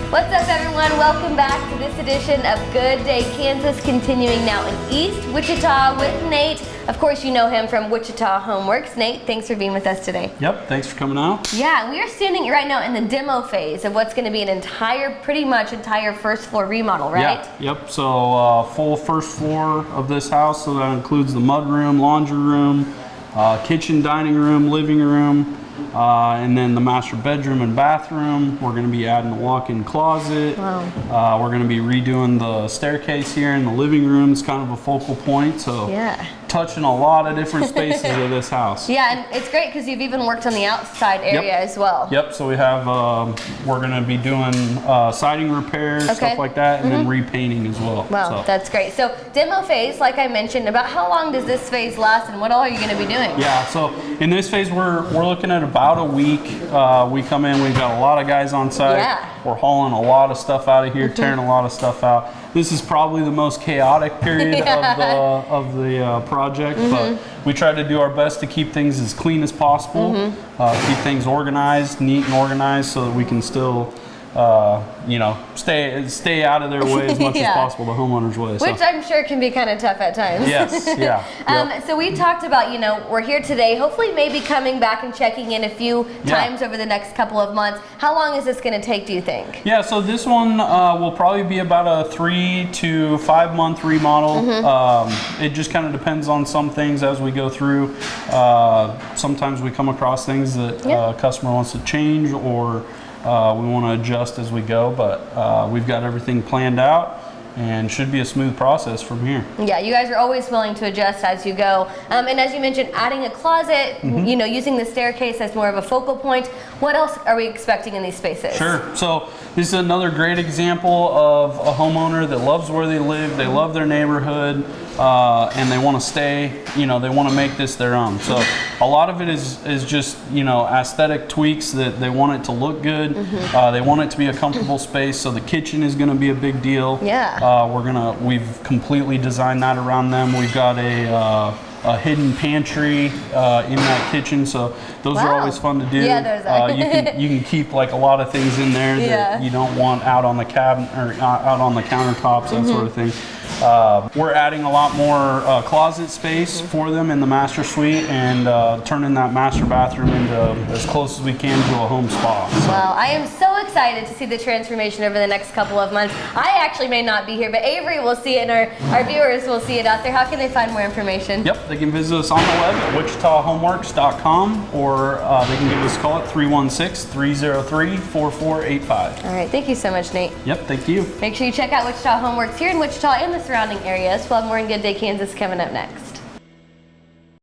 What's up, everyone? Welcome back to this edition of Good Day Kansas, continuing now in East Wichita with Nate. Of course, you know him from Wichita Home Works. Nate, thanks for being with us today. Yep, thanks for coming out. Yeah, we are standing right now in the demo phase of what's going to be an pretty much entire first floor remodel, right? Yeah, yep, so full first floor of this house, so that includes the mud room, laundry room, kitchen, dining room, living room, and then the master bedroom and bathroom. We're going to be adding a walk-in closet. Wow. We're going to be redoing the staircase here in the living room. It's kind of a focal point, so yeah, touching a lot of different spaces of this house. Yeah, and it's great because you've even worked on the outside area as well. Yep, so we have, we're going to be doing siding repairs, stuff like that, and then repainting as well. Wow, that's great. So demo phase, like I mentioned, about how long does this phase last and what all are you going to be doing? Yeah, so in this phase we're looking at about a week. We come in, we've got a lot of guys on site. Yeah. We're hauling a lot of stuff out of here, tearing a lot of stuff out. This is probably the most chaotic period of the project, but we try to do our best to keep things as clean as possible, keep things organized, neat and organized, so that we can still you know, stay out of their way as much as possible, the homeowner's way. Which I'm sure can be kind of tough at times. Yes, yeah. So we talked about, you know, we're here today, hopefully maybe coming back and checking in a few times over the next couple of months. How long is this going to take, do you think? Yeah, so this one will probably be about a 3 to 5 month remodel. It just kind of depends on some things as we go through. Sometimes we come across things that a customer wants to change, or we want to adjust as we go, but we've got everything planned out and should be a smooth process from here. Yeah, you guys are always willing to adjust as you go. And as you mentioned, adding a closet, you know, using the staircase as more of a focal point. What else are we expecting in these spaces? Sure. So this is another great example of a homeowner that loves where they live, they love their neighborhood, and they want to stay, you know, they want to make this their own. So a lot of it is just, you know, aesthetic tweaks that they want it to look good. They want it to be a comfortable space, so the kitchen is going to be a big deal. Yeah. We've completely designed that around them. We've got a hidden pantry in that kitchen, so those are always fun to do. Yeah, those are. You can keep like a lot of things in there that you don't want out on the cabinet or out on the countertops, that sort of thing. We're adding a lot more closet space for them in the master suite, and turning that master bathroom into as close as we can to a home spa. So. Well, I am so excited to see the transformation over the next couple of months. I actually may not be here, but Avery will see it, and our viewers will see it out there. How can they find more information? Yep, they can visit us on the web at wichitahomeworks.com, or they can give us a call at 316-303-4485. All right, thank you so much, Nate. Yep, thank you. Make sure you check out Wichita Home Works here in Wichita and the surrounding areas. We'll have more in Good Day Kansas coming up next.